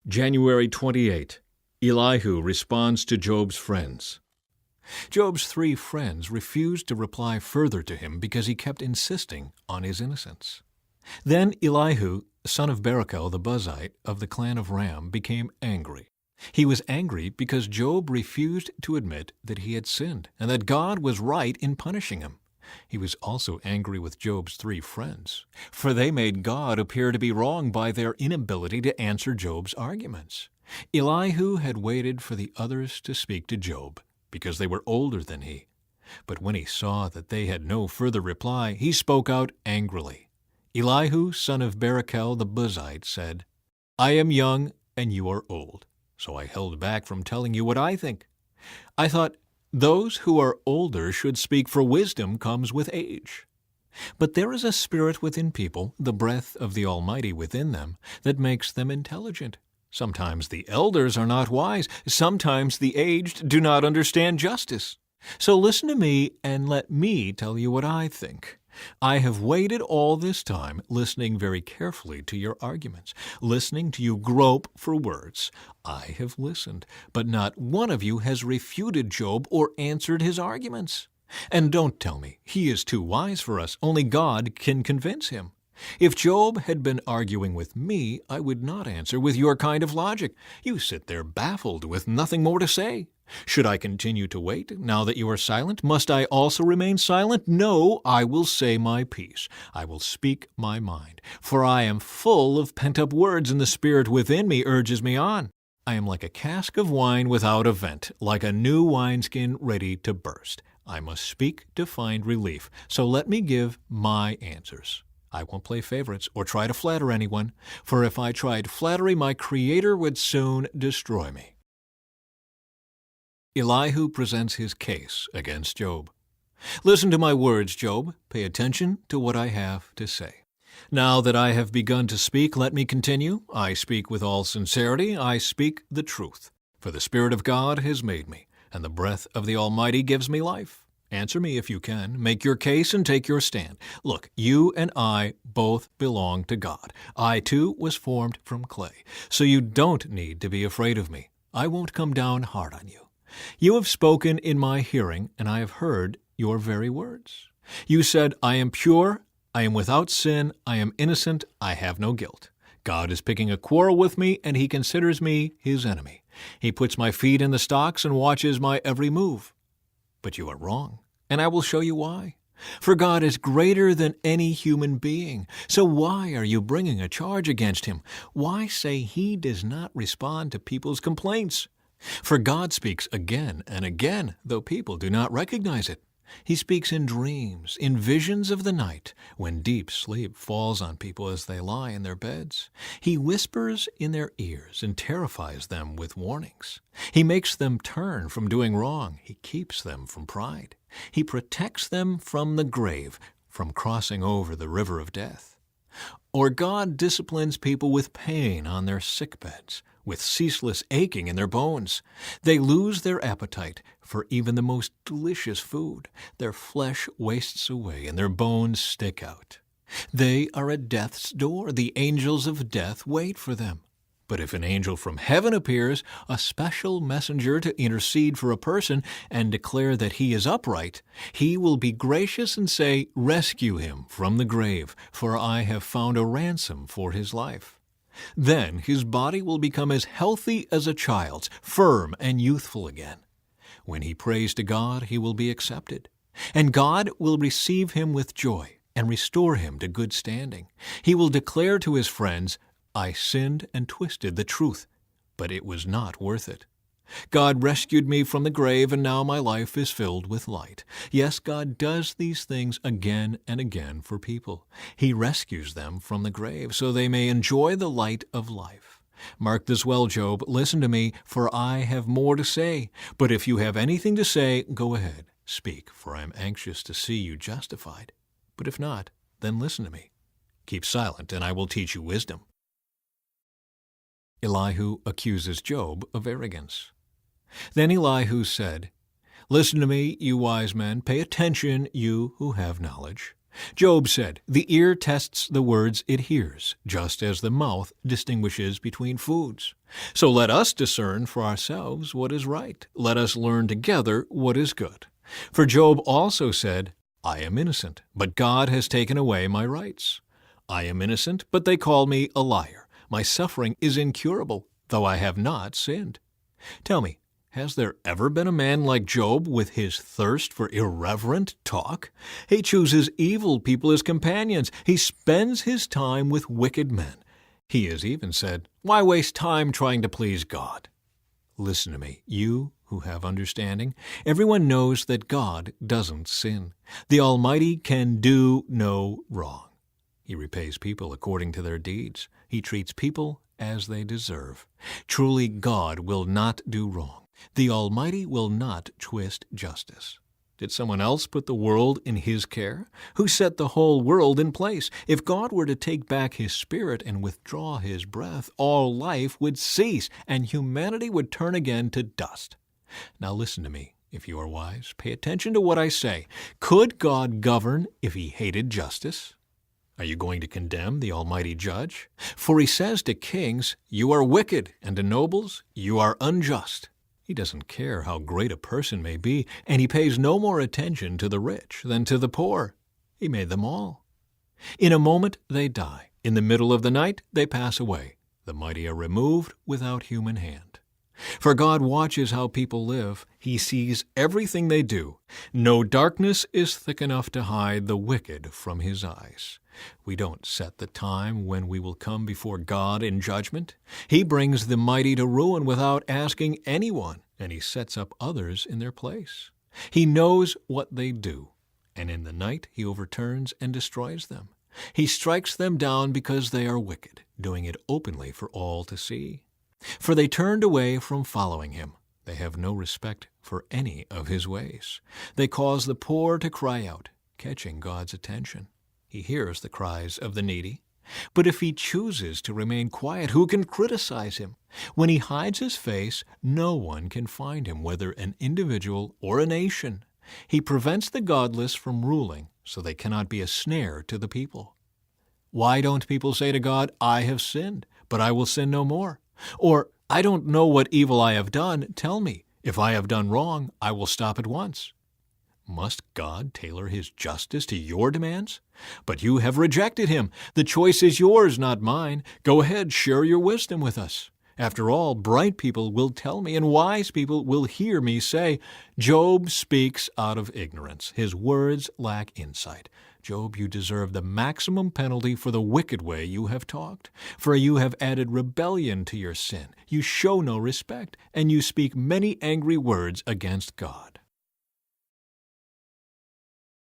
January 28. Elihu responds to Job's friends. Job's 3 friends refused to reply further to him because he kept insisting on his innocence. Then Elihu, son of Barachel the Buzite of the clan of Ram, became angry. He was angry because Job refused to admit that he had sinned and that God was right in punishing him. He was also angry with Job's 3 friends, for they made God appear to be wrong by their inability to answer Job's arguments. Elihu had waited for the others to speak to Job, because they were older than he. But when he saw that they had no further reply, he spoke out angrily. Elihu, son of Barachel the Buzite, said, "I am young and you are old, so I held back from telling you what I think. I thought, those who are older should speak, for wisdom comes with age. But there is a spirit within people, the breath of the Almighty within them, that makes them intelligent. Sometimes the elders are not wise, sometimes the aged do not understand justice. So listen to me and let me tell you what I think. I have waited all this time, listening very carefully to your arguments, listening to you grope for words. I have listened, but not one of you has refuted Job or answered his arguments. And don't tell me he is too wise for us, only God can convince him. If Job had been arguing with me, I would not answer with your kind of logic. You sit there baffled with nothing more to say. Should I continue to wait, now that you are silent? Must I also remain silent? No, I will say my piece. I will speak my mind, for I am full of pent-up words, and the spirit within me urges me on. I am like a cask of wine without a vent, like a new wineskin ready to burst. I must speak to find relief, so let me give my answers. I won't play favorites or try to flatter anyone, for if I tried flattery, my Creator would soon destroy me." Elihu presents his case against Job. Listen to my words, Job. Pay attention to what I have to say. Now that I have begun to speak, let me continue. I speak with all sincerity. I speak the truth. For the Spirit of God has made me, and the breath of the Almighty gives me life. Answer me if you can. Make your case and take your stand. Look, you and I both belong to God. I, too, was formed from clay. So you don't need to be afraid of me. I won't come down hard on you. You have spoken in my hearing, and I have heard your very words. You said, I am pure, I am without sin, I am innocent, I have no guilt. God is picking a quarrel with me, and he considers me his enemy. He puts my feet in the stocks and watches my every move. But you are wrong, and I will show you why. For God is greater than any human being. So why are you bringing a charge against him? Why say he does not respond to people's complaints? For God speaks again and again, though people do not recognize it. He speaks in dreams, in visions of the night, when deep sleep falls on people as they lie in their beds. He whispers in their ears and terrifies them with warnings. He makes them turn from doing wrong. He keeps them from pride. He protects them from the grave, from crossing over the river of death. Or God disciplines people with pain on their sickbeds, with ceaseless aching in their bones. They lose their appetite for even the most delicious food. Their flesh wastes away and their bones stick out. They are at death's door. The angels of death wait for them. But if an angel from heaven appears, a special messenger to intercede for a person and declare that he is upright, he will be gracious and say, "Rescue him from the grave, for I have found a ransom for his life." Then his body will become as healthy as a child's, firm and youthful again. When he prays to God, he will be accepted, and God will receive him with joy and restore him to good standing. He will declare to his friends, I sinned and twisted the truth, but it was not worth it. God rescued me from the grave, and now my life is filled with light. Yes, God does these things again and again for people. He rescues them from the grave so they may enjoy the light of life. Mark this well, Job. Listen to me, for I have more to say. But if you have anything to say, go ahead, speak, for I am anxious to see you justified. But if not, then listen to me. Keep silent, and I will teach you wisdom. Elihu accuses Job of arrogance. Then Elihu said, Listen to me, you wise men. Pay attention, you who have knowledge. Job said, "The ear tests the words it hears, just as the mouth distinguishes between foods. So let us discern for ourselves what is right. Let us learn together what is good." For Job also said, "I am innocent, but God has taken away my rights. I am innocent, but they call me a liar. My suffering is incurable, though I have not sinned." Tell me, has there ever been a man like Job with his thirst for irreverent talk? He chooses evil people as companions. He spends his time with wicked men. He has even said, "Why waste time trying to please God?" Listen to me, you who have understanding. Everyone knows that God doesn't sin. The Almighty can do no wrong. He repays people according to their deeds. He treats people as they deserve. Truly, God will not do wrong. The Almighty will not twist justice. Did someone else put the world in His care? Who set the whole world in place? If God were to take back His Spirit and withdraw His breath, all life would cease, and humanity would turn again to dust. Now listen to me. If you are wise, pay attention to what I say. Could God govern if He hated justice? Are you going to condemn the Almighty Judge? For He says to kings, "You are wicked," and to nobles, "You are unjust." He doesn't care how great a person may be, and He pays no more attention to the rich than to the poor. He made them all. In a moment they die. In the middle of the night they pass away. The mighty are removed without human hand. For God watches how people live. He sees everything they do. No darkness is thick enough to hide the wicked from His eyes. We don't set the time when we will come before God in judgment. He brings the mighty to ruin without asking anyone, and He sets up others in their place. He knows what they do, and in the night He overturns and destroys them. He strikes them down because they are wicked, doing it openly for all to see. For they turned away from following Him. They have no respect for any of His ways. They cause the poor to cry out, catching God's attention. He hears the cries of the needy. But if He chooses to remain quiet, who can criticize Him? When He hides His face, no one can find Him, whether an individual or a nation. He prevents the godless from ruling, so they cannot be a snare to the people. Why don't people say to God, "I have sinned, but I will sin no more"? Or, "I don't know what evil I have done. Tell me. If I have done wrong, I will stop at once." Must God tailor His justice to your demands? But you have rejected Him. The choice is yours, not mine. Go ahead, share your wisdom with us. After all, bright people will tell me, and wise people will hear me say, "Job speaks out of ignorance. His words lack insight." Job, you deserve the maximum penalty for the wicked way you have talked. For you have added rebellion to your sin. You show no respect, and you speak many angry words against God.